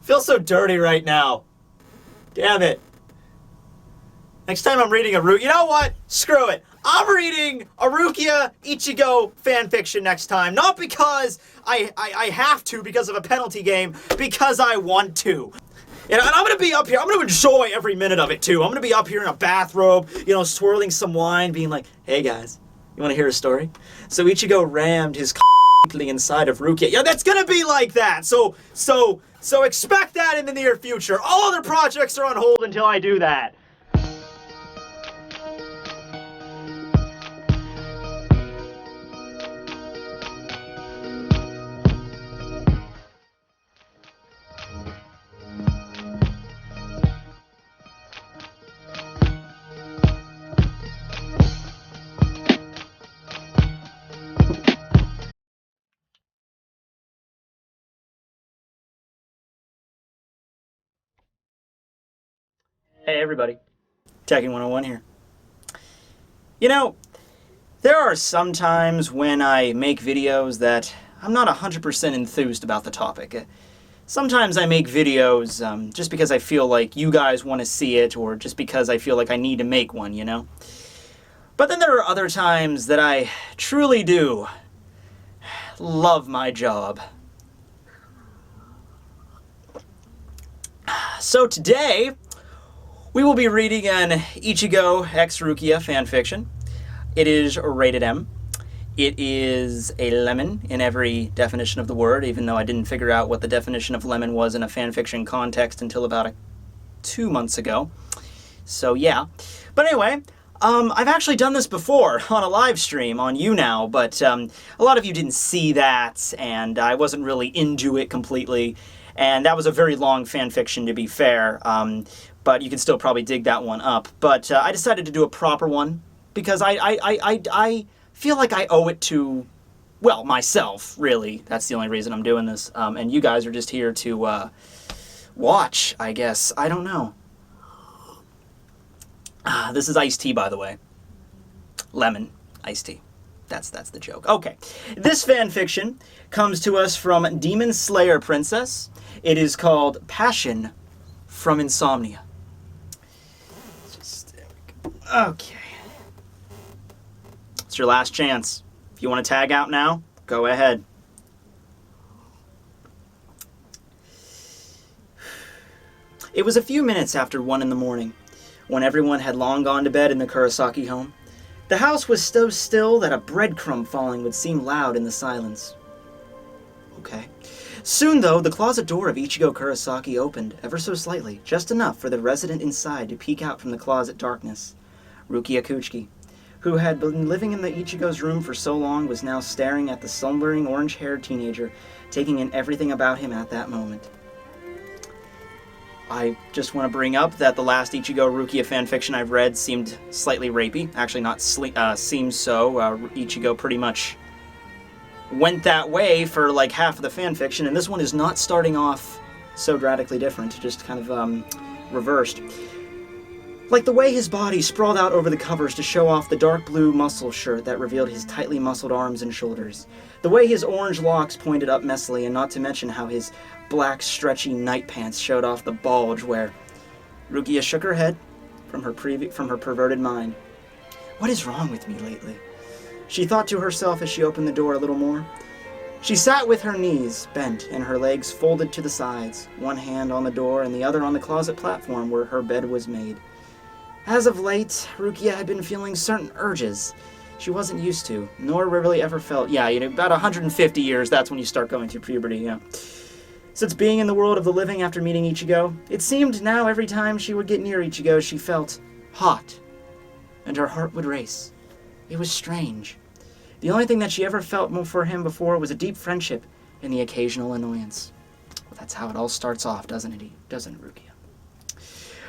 feel so dirty right now. Damn it. Next time I'm reading a you know what? Screw it. I'm reading a Rukia Ichigo fanfiction next time. Not because I have to because of a penalty game, because I want to. And I'm going to be up here. I'm going to enjoy every minute of it, too. I'm going to be up here in a bathrobe, you know, swirling some wine, being like, hey, guys, you want to hear a story? So Ichigo rammed his inside of Rukia. Yeah, that's going to be like that. So expect that in the near future. All other projects are on hold until I do that. Hey everybody, Tekking101 here. You know, there are some times when I make videos that I'm not 100% enthused about the topic. Sometimes I make videos just because I feel like you guys want to see it, or just because I feel like I need to make one, you know? But then there are other times that I truly do love my job. So today, we will be reading an Ichigo x Rukia fanfiction. It is rated M. It is a lemon in every definition of the word, even though I didn't figure out what the definition of lemon was in a fanfiction context until about 2 months ago. So yeah. But anyway, I've actually done this before on a live stream on YouNow, but a lot of you didn't see that, and I wasn't really into it completely. And that was a very long fanfiction, to be fair. But you can still probably dig that one up. But I decided to do a proper one because I feel like I owe it to, well, myself, really. That's the only reason I'm doing this. And you guys are just here to watch, I guess. I don't know. This is iced tea, by the way. Lemon iced tea. That's the joke. Okay. This fanfiction comes to us from Demon Slayer Princess. It is called Passion from Insomnia. Okay. It's your last chance. If you want to tag out now, go ahead. It was a few minutes after 1 in the morning, when everyone had long gone to bed in the Kurosaki home. The house was so still that a breadcrumb falling would seem loud in the silence. Okay. Soon, though, the closet door of Ichigo Kurosaki opened, ever so slightly, just enough for the resident inside to peek out from the closet darkness. Rukia Kuchiki, who had been living in the Ichigo's room for so long, was now staring at the slumbering orange-haired teenager, taking in everything about him at that moment. I just want to bring up that the last Ichigo Rukia fanfiction I've read seemed slightly rapey. Actually, not seems so. Ichigo pretty much went that way for like half of the fanfiction, and this one is not starting off so radically different, just kind of reversed. Like the way his body sprawled out over the covers to show off the dark blue muscle shirt that revealed his tightly muscled arms and shoulders. The way his orange locks pointed up messily, and not to mention how his black, stretchy night pants showed off the bulge where... Rukia shook her head from her perverted mind. What is wrong with me lately? She thought to herself as she opened the door a little more. She sat with her knees bent and her legs folded to the sides, one hand on the door and the other on the closet platform where her bed was made. As of late, Rukia had been feeling certain urges she wasn't used to, nor really ever felt. Yeah, you know, about 150 years, that's when you start going through puberty, yeah. Since being in the world of the living after meeting Ichigo, it seemed now every time she would get near Ichigo, she felt hot, and her heart would race. It was strange. The only thing that she ever felt for him before was a deep friendship and the occasional annoyance. Well, that's how it all starts off, doesn't it, Rukia?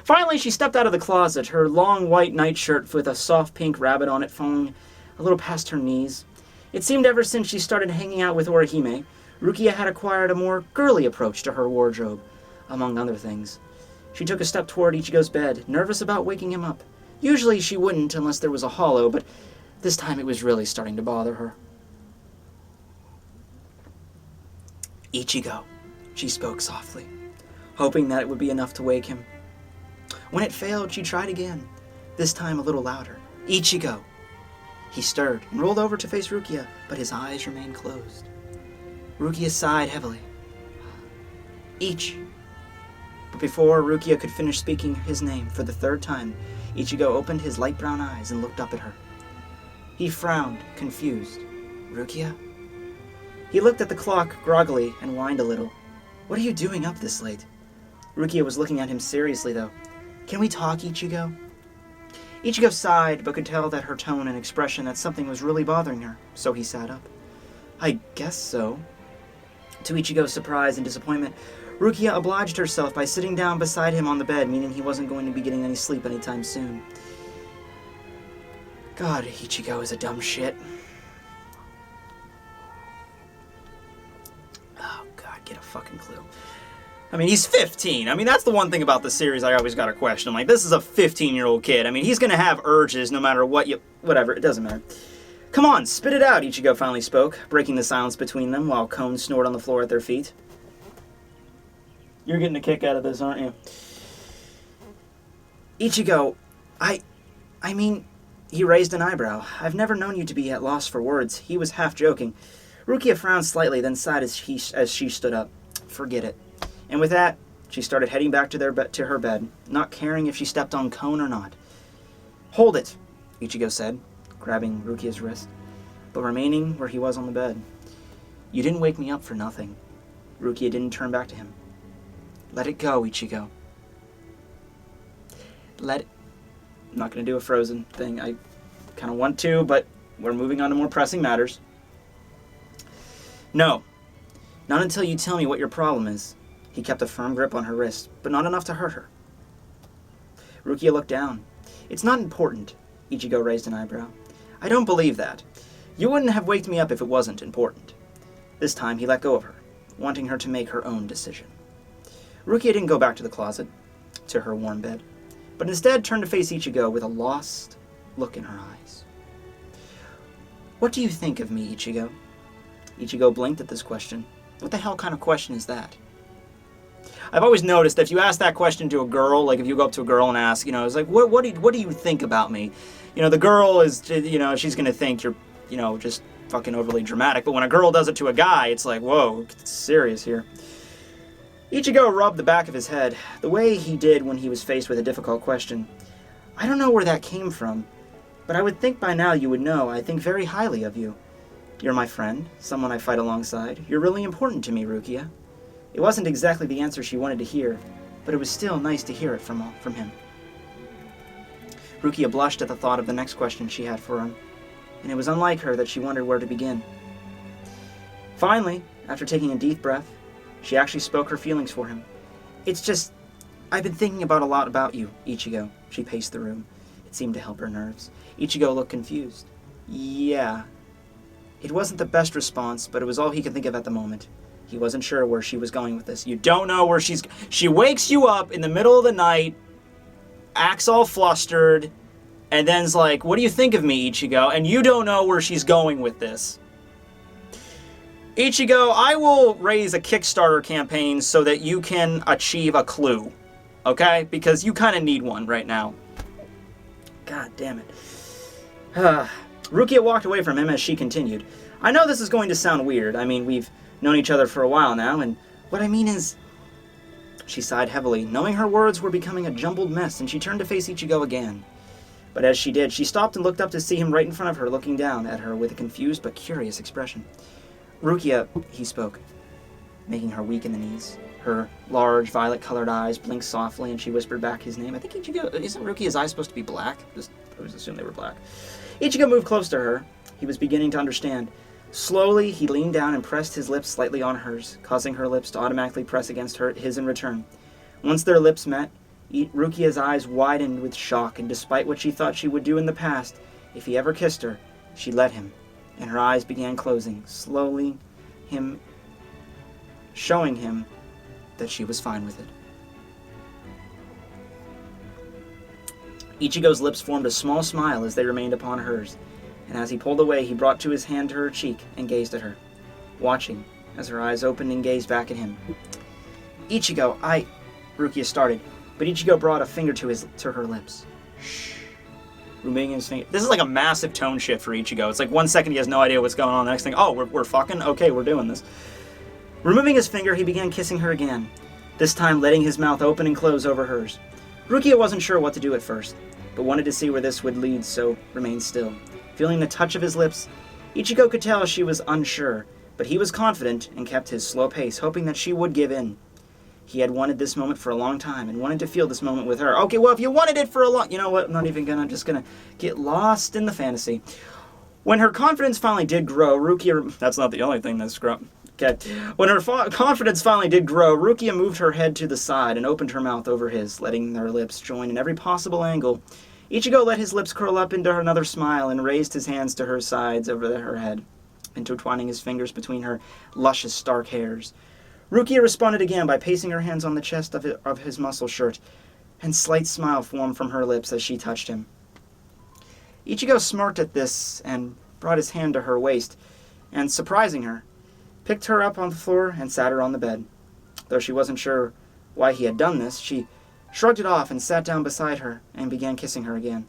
Finally, she stepped out of the closet, her long white nightshirt with a soft pink rabbit on it falling a little past her knees. It seemed ever since she started hanging out with Orihime, Rukia had acquired a more girly approach to her wardrobe, among other things. She took a step toward Ichigo's bed, nervous about waking him up. Usually she wouldn't unless there was a hollow, but this time it was really starting to bother her. Ichigo, she spoke softly. hoping that it would be enough to wake him. When it failed, she tried again, this time a little louder. Ichigo! He stirred and rolled over to face Rukia, but his eyes remained closed. Rukia sighed heavily. Ich. But before Rukia could finish speaking his name for the third time, Ichigo opened his light brown eyes and looked up at her. He frowned, confused. Rukia? He looked at the clock groggily and whined a little. What are you doing up this late? Rukia was looking at him seriously, though. Can we talk, Ichigo? Ichigo sighed, but could tell that her tone and expression that something was really bothering her, so he sat up. I guess so. To Ichigo's surprise and disappointment, Rukia obliged herself by sitting down beside him on the bed, meaning he wasn't going to be getting any sleep anytime soon. God, Ichigo is a dumb shit. Oh, God, get a fucking clue. I mean, he's 15. I mean, that's the one thing about the series I always got to question. I'm like, this is a 15-year-old kid. I mean, he's going to have urges no matter what you... Whatever, it doesn't matter. Come on, spit it out, Ichigo finally spoke, breaking the silence between them while cones snored on the floor at their feet. You're getting a kick out of this, aren't you? Ichigo, I mean... He raised an eyebrow. I've never known you to be at loss for words. He was half joking. Rukia frowned slightly, then sighed as she stood up. Forget it. And with that, she started heading back to her bed, not caring if she stepped on cone or not. Hold it, Ichigo said, grabbing Rukia's wrist, but remaining where he was on the bed. You didn't wake me up for nothing. Rukia didn't turn back to him. Let it go, Ichigo. I'm not going to do a Frozen thing. I kind of want to, but we're moving on to more pressing matters. No, not until you tell me what your problem is. He kept a firm grip on her wrist, but not enough to hurt her. Rukia looked down. It's not important, Ichigo raised an eyebrow. I don't believe that. You wouldn't have waked me up if it wasn't important. This time he let go of her, wanting her to make her own decision. Rukia didn't go back to the closet, to her warm bed, but instead turned to face Ichigo with a lost look in her eyes. What do you think of me, Ichigo? Ichigo blinked at this question. What the hell kind of question is that? I've always noticed that if you ask that question to a girl, like if you go up to a girl and ask, it's like, what do you think about me? The girl is, she's going to think you're, just fucking overly dramatic. But when a girl does it to a guy, it's like, whoa, it's serious here. Ichigo rubbed the back of his head, the way he did when he was faced with a difficult question. I don't know where that came from, but I would think by now you would know I think very highly of you. You're my friend, someone I fight alongside. You're really important to me, Rukia. It wasn't exactly the answer she wanted to hear, but it was still nice to hear it from him. Rukia blushed at the thought of the next question she had for him, and it was unlike her that she wondered where to begin. Finally, after taking a deep breath, she actually spoke her feelings for him. It's just, I've been thinking a lot about you, Ichigo. She paced the room. It seemed to help her nerves. Ichigo looked confused. Yeah. It wasn't the best response, but it was all he could think of at the moment. He wasn't sure where she was going with this. You don't know where she wakes you up in the middle of the night, acts all flustered, and then's like, what do you think of me, Ichigo? And you don't know where she's going with this. Ichigo, I will raise a Kickstarter campaign so that you can achieve a clue. Okay? Because you kind of need one right now. God damn it. Rukia walked away from him as she continued. I know this is going to sound weird. I mean, we've known each other for a while now, and what I mean is... She sighed heavily, knowing her words were becoming a jumbled mess, and she turned to face Ichigo again. But as she did, she stopped and looked up to see him right in front of her, looking down at her with a confused but curious expression. Rukia, he spoke, making her weak in the knees. Her large, violet-colored eyes blinked softly, and she whispered back his name. I think Ichigo... Isn't Rukia's eyes supposed to be black? I always assumed they were black. Ichigo moved close to her. He was beginning to understand. Slowly, he leaned down and pressed his lips slightly on hers, causing her lips to automatically press against his in return. Once their lips met, Rukia's eyes widened with shock, and despite what she thought she would do in the past, if he ever kissed her, she let him, and her eyes began closing, slowly, showing him that she was fine with it. Ichigo's lips formed a small smile as they remained upon hers, and as he pulled away, he brought his hand to her cheek and gazed at her, watching as her eyes opened and gazed back at him. Ichigo, Rukia started, but Ichigo brought a finger to her lips. Shh. Removing his finger. This is like a massive tone shift for Ichigo. It's like 1 second he has no idea what's going on. The next thing, oh, we're fucking? Okay, we're doing this. Removing his finger, he began kissing her again, this time letting his mouth open and close over hers. Rukia wasn't sure what to do at first, but wanted to see where this would lead, so remained still. Feeling the touch of his lips, Ichigo could tell she was unsure, but he was confident and kept his slow pace, hoping that she would give in. He had wanted this moment for a long time and wanted to feel this moment with her. Okay, well, if you wanted it for a long... You know what? I'm just gonna get lost in the fantasy. When her confidence finally did grow, Rukia... That's not the only thing that's grown. Okay. When her confidence finally did grow, Rukia moved her head to the side and opened her mouth over his, letting their lips join in every possible angle. Ichigo let his lips curl up into another smile and raised his hands to her sides over her head, intertwining his fingers between her luscious dark hairs. Rukia responded again by pacing her hands on the chest of his muscle shirt, and slight smile formed from her lips as she touched him. Ichigo smirked at this and brought his hand to her waist, and, surprising her, picked her up on the floor and sat her on the bed. Though she wasn't sure why he had done this, she shrugged it off and sat down beside her and began kissing her again.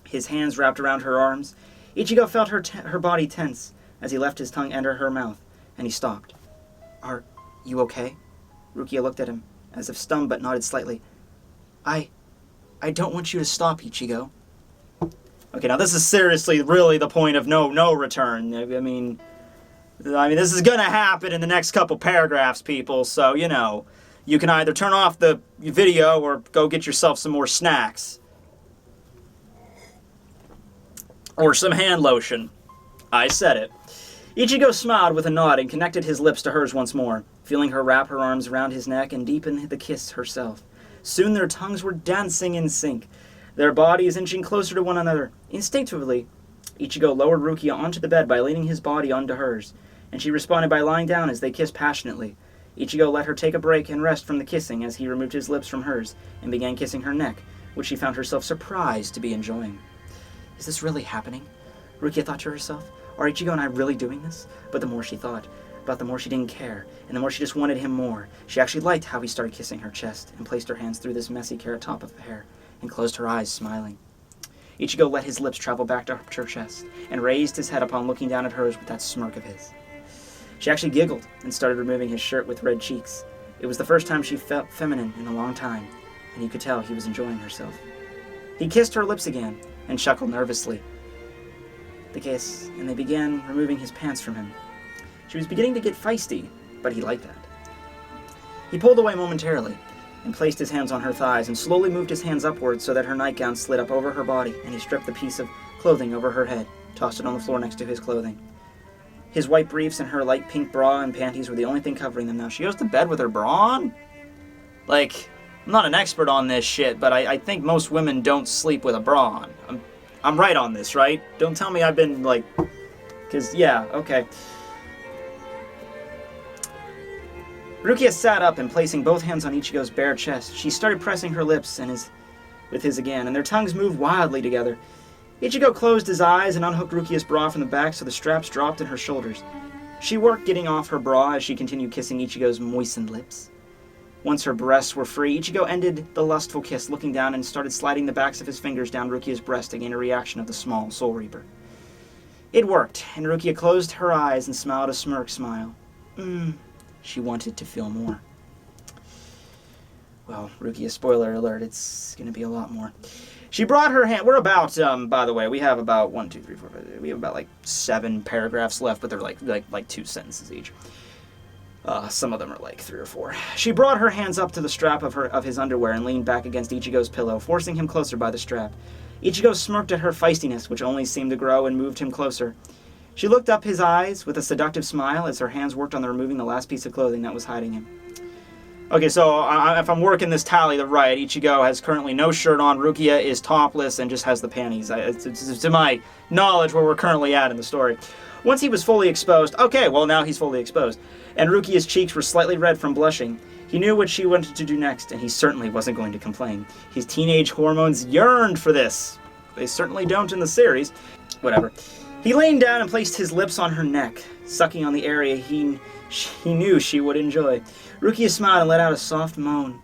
His hands wrapped around her arms. Ichigo felt her body tense as he left his tongue enter her mouth, and he stopped. Are you okay? Rukia looked at him, as if stunned, but nodded slightly. I don't want you to stop, Ichigo. Okay, now this is seriously really the point of no return. I mean, this is gonna happen in the next couple paragraphs, people, so, you know, you can either turn off the video or go get yourself some more snacks. Or some hand lotion. I said it. Ichigo smiled with a nod and connected his lips to hers once more, feeling her wrap her arms around his neck and deepen the kiss herself. Soon their tongues were dancing in sync, their bodies inching closer to one another. Instinctively, Ichigo lowered Rukia onto the bed by leaning his body onto hers, and she responded by lying down as they kissed passionately. Ichigo let her take a break and rest from the kissing as he removed his lips from hers and began kissing her neck, which she found herself surprised to be enjoying. Is this really happening? Rukia thought to herself. Are Ichigo and I really doing this? But the more she thought, the more she didn't care, and the more she just wanted him more. She actually liked how he started kissing her chest and placed her hands through this messy carrot top of hair and closed her eyes, smiling. Ichigo let his lips travel back to her chest and raised his head upon looking down at hers with that smirk of his. She actually giggled and started removing his shirt with red cheeks. It was the first time she felt feminine in a long time, and you could tell he was enjoying herself. He kissed her lips again and chuckled nervously. The kiss, and they began removing his pants from him. She was beginning to get feisty, but he liked that. He pulled away momentarily and placed his hands on her thighs and slowly moved his hands upwards so that her nightgown slid up over her body, and he stripped the piece of clothing over her head, tossed it on the floor next to his clothing. His white briefs and her light pink bra and panties were the only thing covering them now. She goes to bed with her bra on? Like, I'm not an expert on this shit, but I think most women don't sleep with a bra on. I'm right on this, right? Don't tell me I've been, like... Because, yeah, okay. Rukia sat up and placing both hands on Ichigo's bare chest, she started pressing her lips with his again, and their tongues moved wildly together. Ichigo closed his eyes and unhooked Rukia's bra from the back so the straps dropped in her shoulders. She worked getting off her bra as she continued kissing Ichigo's moistened lips. Once her breasts were free, Ichigo ended the lustful kiss, looking down and started sliding the backs of his fingers down Rukia's breast to gain a reaction of the small Soul Reaper. It worked, and Rukia closed her eyes and smiled a smirk smile. She wanted to feel more. Well, Rukia, spoiler alert, it's gonna be a lot more. She brought her hand... We're about, by the way, we have about 1, 2, 3, 4, 5... We have about, like, 7 paragraphs left, but they're, like 2 sentences each. Some of them are, like, 3 or 4. She brought her hands up to the strap of his underwear and leaned back against Ichigo's pillow, forcing him closer by the strap. Ichigo smirked at her feistiness, which only seemed to grow, and moved him closer. She looked up his eyes with a seductive smile as her hands worked on removing the last piece of clothing that was hiding him. Okay, so if I'm working this tally right, Ichigo has currently no shirt on, Rukia is topless and just has the panties. To my knowledge where we're currently at in the story. Once he was fully exposed, okay, well now he's fully exposed, and Rukia's cheeks were slightly red from blushing, he knew what she wanted to do next, and he certainly wasn't going to complain. His teenage hormones yearned for this. They certainly don't in the series. Whatever. He leaned down and placed his lips on her neck, sucking on the area he knew she would enjoy. Rukia smiled and let out a soft moan.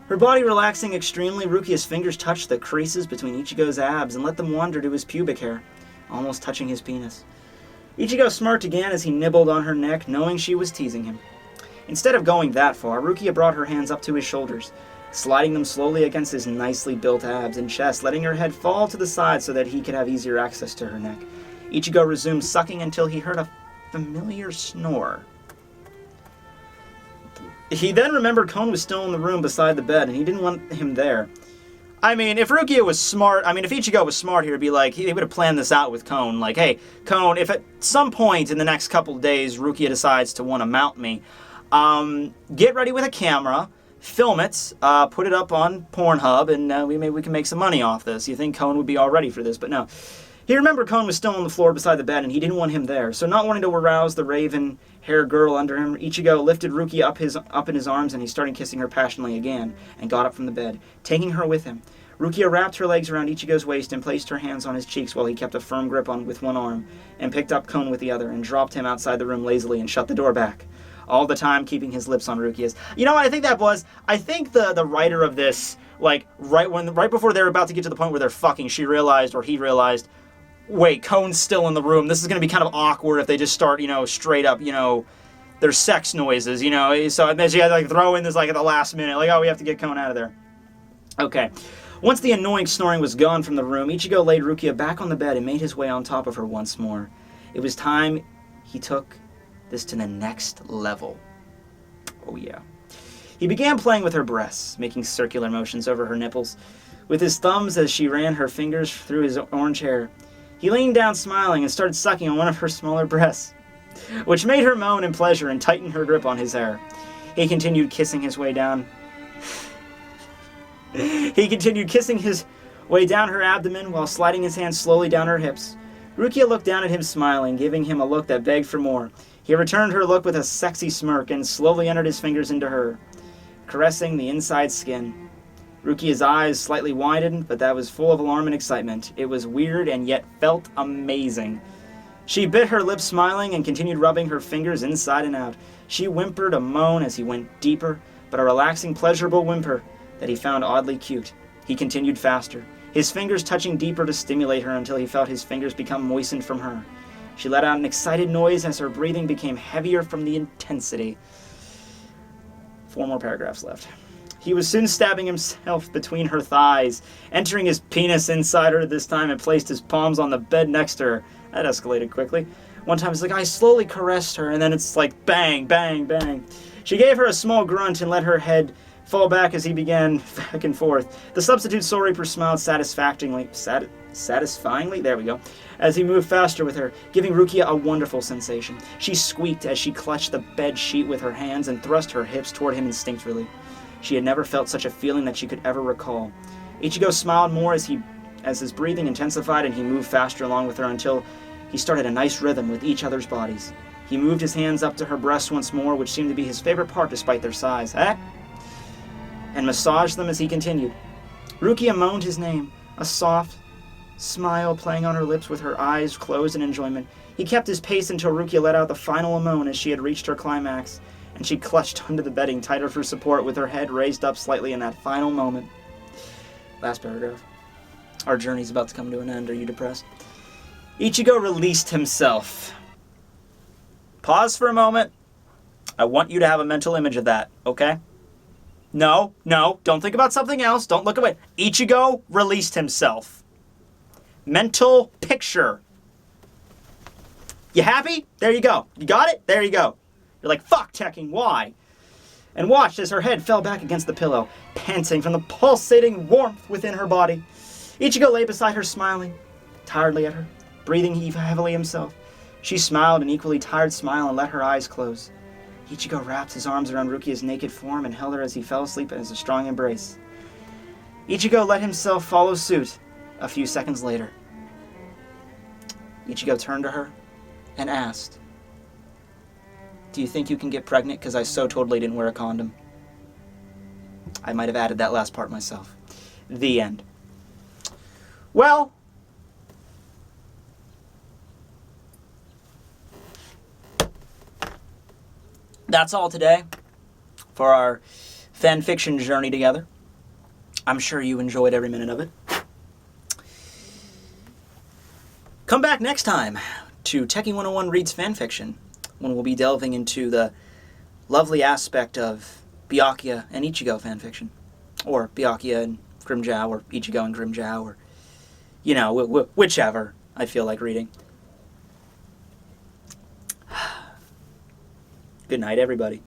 Her body relaxing extremely, Rukia's fingers touched the creases between Ichigo's abs and let them wander to his pubic hair, almost touching his penis. Ichigo smirked again as he nibbled on her neck, knowing she was teasing him. Instead of going that far, Rukia brought her hands up to his shoulders, sliding them slowly against his nicely built abs and chest, letting her head fall to the side so that he could have easier access to her neck. Ichigo resumed sucking until he heard a familiar snore. He then remembered Kon was still in the room beside the bed, and he didn't want him there. I mean, if Rukia was smart, if Ichigo was smart here, it'd be like, he would have planned this out with Kon. Like, hey, Kon, if at some point in the next couple of days Rukia decides to want to mount me, get ready with a camera, film it, put it up on Pornhub, and we can make some money off this. You think Kon would be all ready for this, but no. He remembered Kon was still on the floor beside the bed, and he didn't want him there. So not wanting to arouse the raven-haired girl under him, Ichigo lifted Rukia up in his arms, and he started kissing her passionately again, and got up from the bed, taking her with him. Rukia wrapped her legs around Ichigo's waist and placed her hands on his cheeks while he kept a firm grip on with one arm, and picked up Kon with the other, and dropped him outside the room lazily and shut the door back, all the time keeping his lips on Rukia's. You know what I think that was? I think the writer of this, like, right before they're about to get to the point where they're fucking, he realized, wait, Kon's still in the room. This is going to be kind of awkward if they just start, straight up, there's sex noises, So then she had to, like, throw in this, like, at the last minute. Like, oh, we have to get Kon out of there. Okay. Once the annoying snoring was gone from the room, Ichigo laid Rukia back on the bed and made his way on top of her once more. It was time he took this to the next level. Oh, yeah. He began playing with her breasts, making circular motions over her nipples, with his thumbs as she ran her fingers through his orange hair. He leaned down smiling and started sucking on one of her smaller breasts, which made her moan in pleasure and tighten her grip on his hair. He continued kissing his way down her abdomen while sliding his hands slowly down her hips. Rukia looked down at him smiling, giving him a look that begged for more. He returned her look with a sexy smirk and slowly entered his fingers into her, caressing the inside skin. Rukia's eyes slightly widened, but that was full of alarm and excitement. It was weird and yet felt amazing. She bit her lips smiling and continued rubbing her fingers inside and out. She whimpered a moan as he went deeper, but a relaxing, pleasurable whimper that he found oddly cute. He continued faster, his fingers touching deeper to stimulate her until he felt his fingers become moistened from her. She let out an excited noise as her breathing became heavier from the intensity. 4 more paragraphs left. He was soon stabbing himself between her thighs, entering his penis inside her this time and placed his palms on the bed next to her. That escalated quickly. One time it's like, I slowly caressed her, and then it's like bang, bang, bang. She gave her a small grunt and let her head fall back as he began back and forth. The substitute Soul Reaper smiled satisfyingly, there we go, as he moved faster with her, giving Rukia a wonderful sensation. She squeaked as she clutched the bed sheet with her hands and thrust her hips toward him instinctively. She had never felt such a feeling that she could ever recall. Ichigo smiled more as his breathing intensified and he moved faster along with her until he started a nice rhythm with each other's bodies. He moved his hands up to her breasts once more, which seemed to be his favorite part despite their size, and massaged them as he continued. Rukia moaned his name, a soft smile playing on her lips with her eyes closed in enjoyment. He kept his pace until Rukia let out the final moan as she had reached her climax, and she clutched under the bedding tighter for support with her head raised up slightly in that final moment. Last paragraph. Our journey's about to come to an end. Are you depressed? Ichigo released himself. Pause for a moment. I want you to have a mental image of that, okay? No, don't think about something else. Don't look away. Ichigo released himself. Mental picture. You happy? There you go. You got it? There you go. You're like, fuck, Tekking, why? And watched as her head fell back against the pillow, panting from the pulsating warmth within her body. Ichigo lay beside her, smiling tiredly at her, breathing heavily himself. She smiled an equally tired smile and let her eyes close. Ichigo wrapped his arms around Rukia's naked form and held her as he fell asleep in a strong embrace. Ichigo let himself follow suit a few seconds later. Ichigo turned to her and asked, "Do you think you can get pregnant? Because I so totally didn't wear a condom." I might have added that last part myself. The end. Well, that's all today for our fan fiction journey together. I'm sure you enjoyed every minute of it. Come back next time to Tekking101 Reads Fanfiction, when we'll be delving into the lovely aspect of Byakuya and Ichigo fanfiction. Or Byakuya and Grimmjow, or Ichigo and Grimmjow, or, you know, whichever I feel like reading. Good night, everybody.